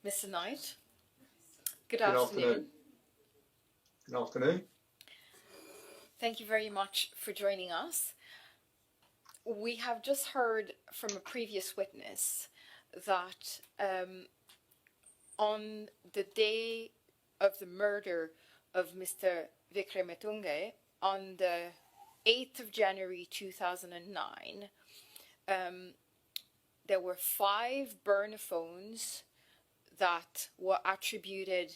Mr. Knight. Good Good afternoon. afternoon. Good afternoon. Thank you very much for joining us. We have just heard from a previous witness that on the day of the murder of Mr. Wickrematunge, on the 8th of January 2009, there were 5 burner phones that were attributed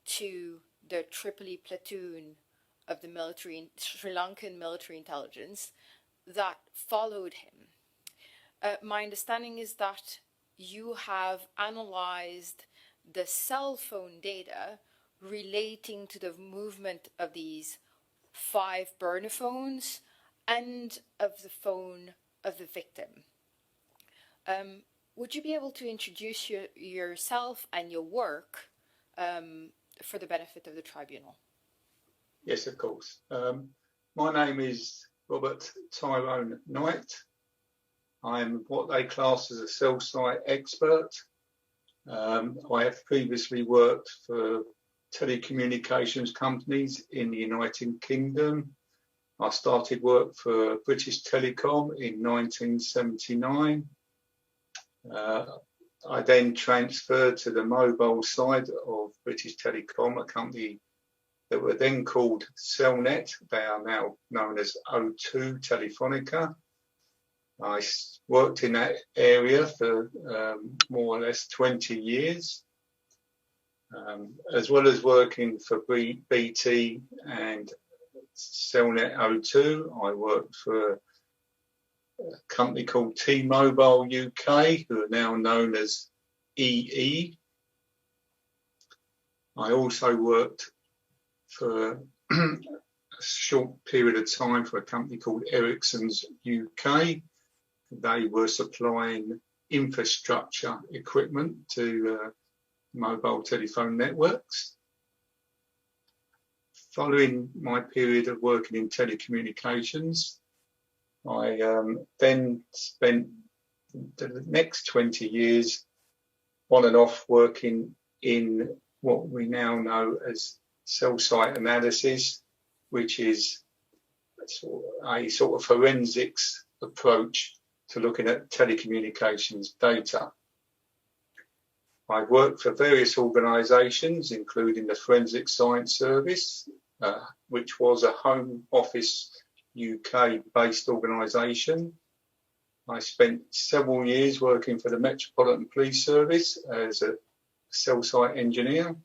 to the Tripoli platoon of the Sri Lankan military intelligence that followed him. My understanding is that you have analyzed the cell phone data relating to the movement of these 5 burner phones and of the phone of the victim. Would you be able to introduce yourself and your work for the benefit of the tribunal? Yes, of course. My name is Robert Tyrone Knight. I'm what they class as a cell site expert. I have previously worked for telecommunications companies in the United Kingdom. I started work for British Telecom in 1979. I then transferred to the mobile side of British Telecom, a company that were then called Cellnet. They are now known as O2 Telefonica. I worked in that area for more or less 20 years. As well as working for BT and Cellnet O2, I worked for a company called T-Mobile UK, who are now known as EE. I also worked for a short period of time for a company called Ericsson's UK. They were supplying infrastructure equipment to mobile telephone networks. Following my period of working in telecommunications, I then spent the next 20 years on and off working in what we now know as cell site analysis, which is a sort of forensics approach to looking at telecommunications data. I've worked for various organisations, including the Forensic Science Service, which was a Home Office UK-based organisation. I spent several years working for the Metropolitan Police Service as a cell site engineer.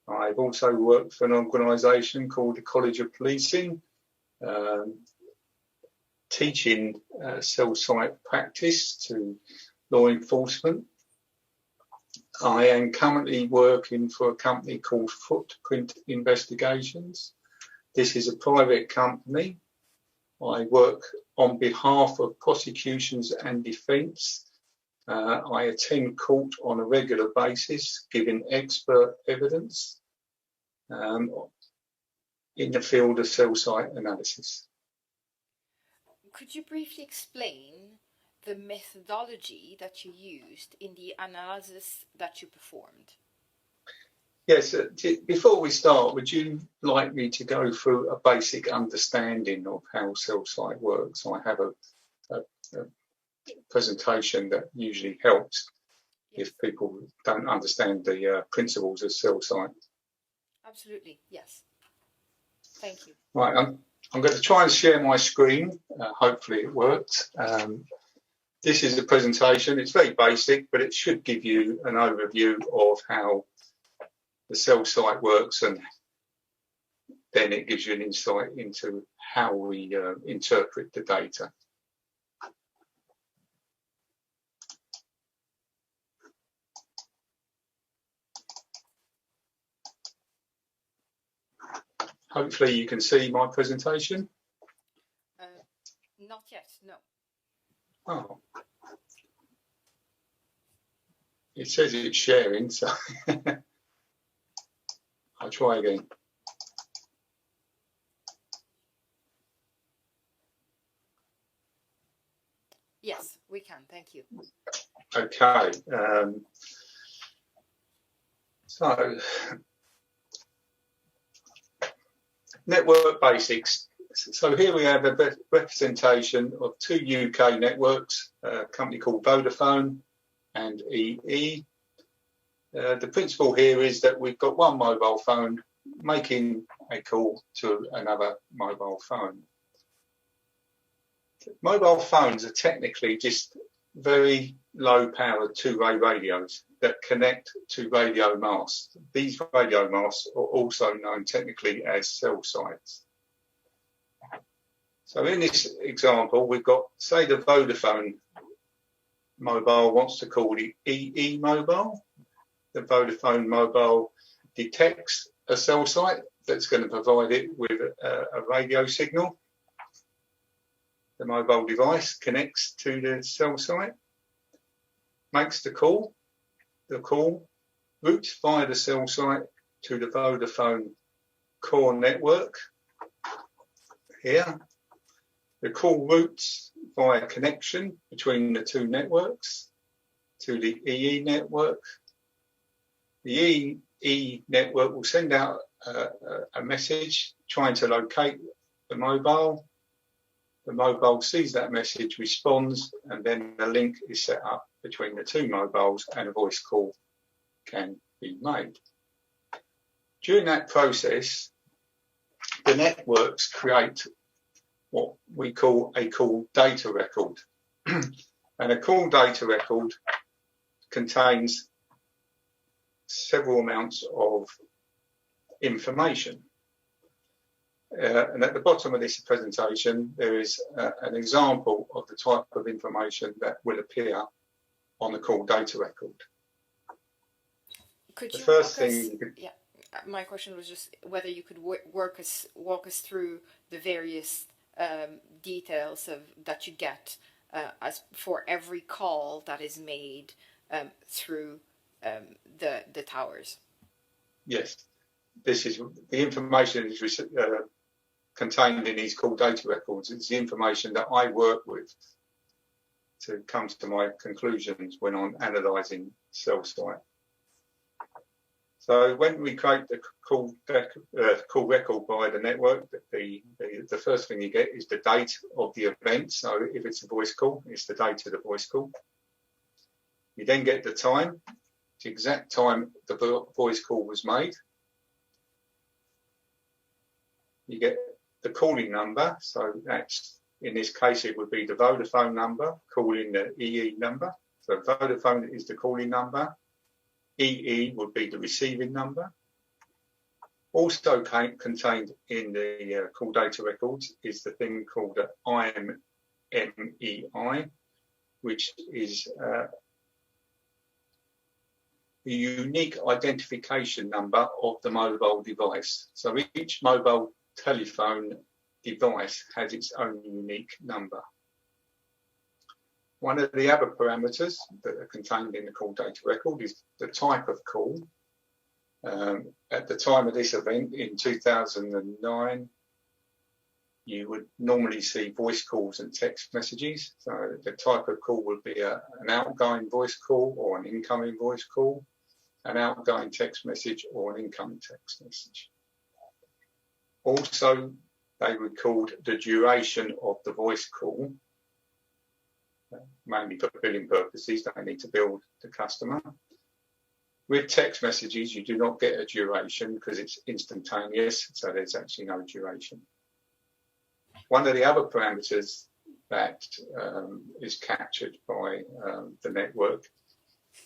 I've also worked for an organisation called the College of Policing, teaching cell site practice to law enforcement. I am currently working for a company called Footprint Investigations. This is a private company. I work on behalf of prosecutions and defence. I attend court on a regular basis, giving expert evidence in the field of cell site analysis. Could you briefly explain the methodology that you used in the analysis that you performed? Yes, before we start, would you like me to go through a basic understanding of how cell site works? I have a presentation that usually helps if people don't understand the principles of cell site. Absolutely, yes. Thank you. Right, I'm going to try and share my screen. Hopefully it works. This is a presentation. It's very basic, but it should give you an overview of how the cell site works, and then it gives you an insight into how we interpret the data. Hopefully you can see my presentation. Not yet, no. Oh. It says it's sharing, so I'll try again. Yes, we can, thank you. Okay. So, network basics. So here we have a representation of two UK networks, a company called Vodafone and EE. The principle here is that we've got one mobile phone making a call to another mobile phone. Mobile phones are technically just very low powered two-way radios that connect to radio masts. These radio masts are also known technically as cell sites. So in this example, we've got, say, the Vodafone mobile wants to call the EE mobile. The Vodafone mobile detects a cell site that's going to provide it with a radio signal. The mobile device connects to the cell site, makes the call. The call routes via the cell site to the Vodafone core network. Here, the call routes via connection between the two networks to the EE network. The EE network will send out a message trying to locate the mobile. The mobile sees that message, responds, and then a link is set up between the two mobiles and a voice call can be made. During that process, the networks create what we call a call data record. And a call data record contains several amounts of information. And at the bottom of this presentation, there is an example of the type of information that will appear on the call data record. Could the you first walk thing, us, yeah, my question was just whether you could walk us through the various details that you get as for every call that is made through the towers. Yes, this is the information is contained in these call data records. It's the information that I work with to come to my conclusions when I'm analysing cell site. So when we create the call record by the network, the first thing you get is the date of the event. So if it's a voice call, it's the date of the voice call. You then get the time, the exact time the voice call was made. You get the calling number. So that's, in this case, it would be the Vodafone number calling the EE number. So Vodafone is the calling number. EE would be the receiving number. Also contained in the call data records is the thing called the IMEI, which is the unique identification number of the mobile device. So each mobile telephone device has its own unique number. One of the other parameters that are contained in the call data record is the type of call. At the time of this event in 2009, you would normally see voice calls and text messages. So the type of call would be an outgoing voice call or an incoming voice call, an outgoing text message or an incoming text message. Also, they record the duration of the voice call, mainly for billing purposes. They need to bill the customer. With text messages, you do not get a duration because it's instantaneous, so there's actually no duration. One of the other parameters that is captured by the network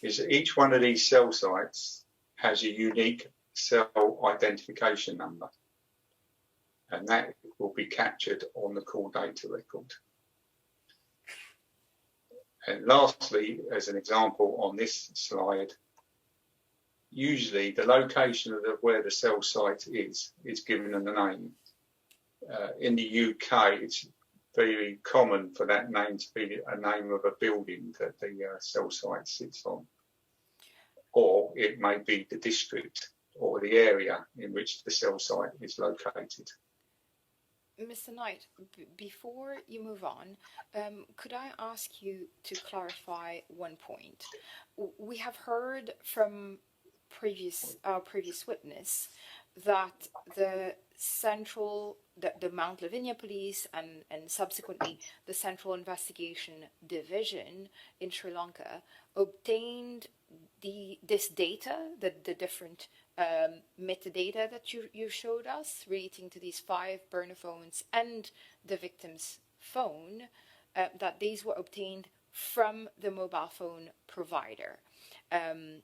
is that each one of these cell sites has a unique cell identification number, and that will be captured on the call data record. And lastly, as an example on this slide, usually the location of where the cell site is given in the name. In the UK, it's very common for that name to be a name of a building that the cell site sits on. Or it may be the district or the area in which the cell site is located. Mr. Knight, before you move on, could I ask you to clarify one point? We have heard from our previous witness that the Mount Lavinia Police and subsequently the Central Investigation Division in Sri Lanka obtained this data, the different metadata that you showed us relating to these 5 burner phones and the victim's phone, that these were obtained from the mobile phone provider. And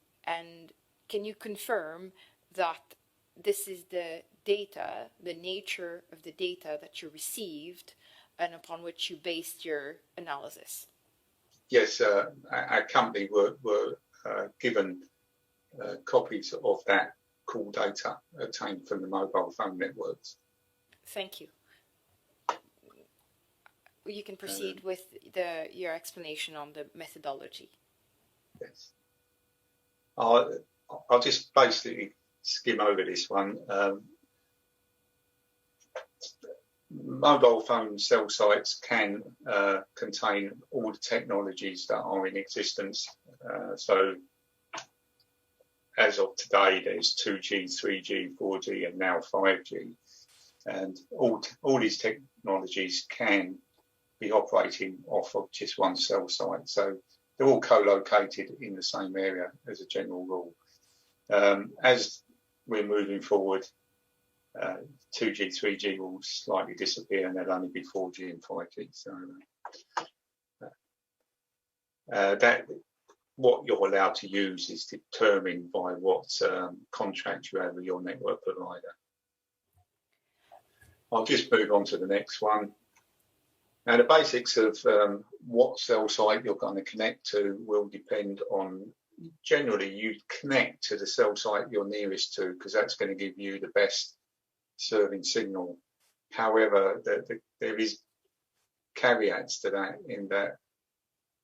can you confirm that this is the data, the nature of the data that you received and upon which you based your analysis? Yes, our company were given copies of that call data obtained from the mobile phone networks. Thank you. You can proceed with your explanation on the methodology. Yes. I'll just basically skim over this one. Mobile phone cell sites can contain all the technologies that are in existence. So as of today, there's 2G, 3G, 4G, and now 5G. And all these technologies can be operating off of just one cell site. So they're all co-located in the same area as a general rule. As we're moving forward, 2G, 3G will slightly disappear and there'll only be 4G and 5G. So that what you're allowed to use is determined by what contract you have with your network provider. I'll just move on to the next one. Now, the basics of what cell site you're going to connect to will depend on, generally, you connect to the cell site you're nearest to because that's going to give you the best serving signal. However, there is caveats to that in that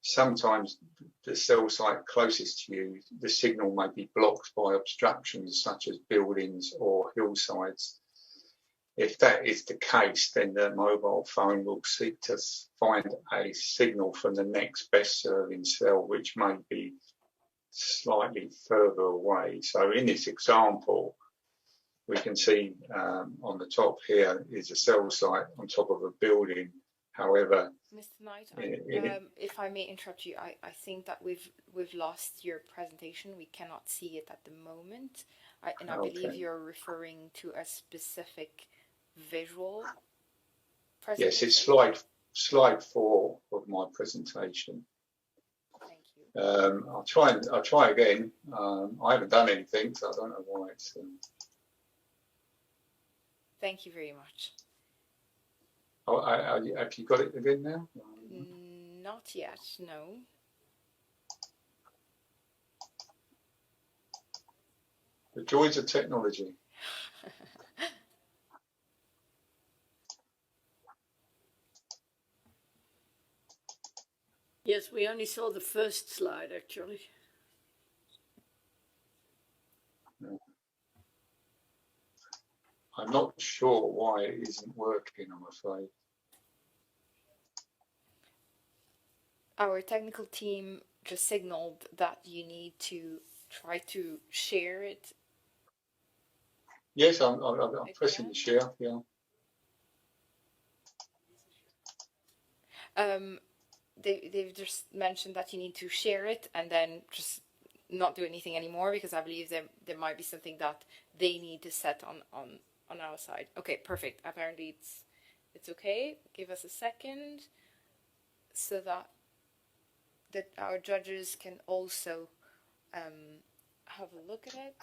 sometimes the cell site closest to you, the signal may be blocked by obstructions such as buildings or hillsides. If that is the case, then the mobile phone will seek to find a signal from the next best serving cell, which may be slightly further away. So in this example, we can see on the top here is a cell site on top of a building. However, Mr. Knight, if I may interrupt you, I think that we've lost your presentation. We cannot see it at the moment. I believe you're referring to a specific visual presentation. Yes, it's slide 4 of my presentation. Thank you. I'll try again. I haven't done anything, so I don't know why it's. Thank you very much. Have you got it again now? Not yet, no. The joys of technology. Yes, we only saw the first slide, actually. I'm not sure why it isn't working, I'm afraid. Our technical team just signaled that you need to try to share it. Yes, I'm pressing the share, yeah. They've just mentioned that you need to share it and then just not do anything anymore, because I believe there might be something that they need to set on our side. Okay, perfect. Apparently it's okay. Give us a second so that our judges can also have a look at it.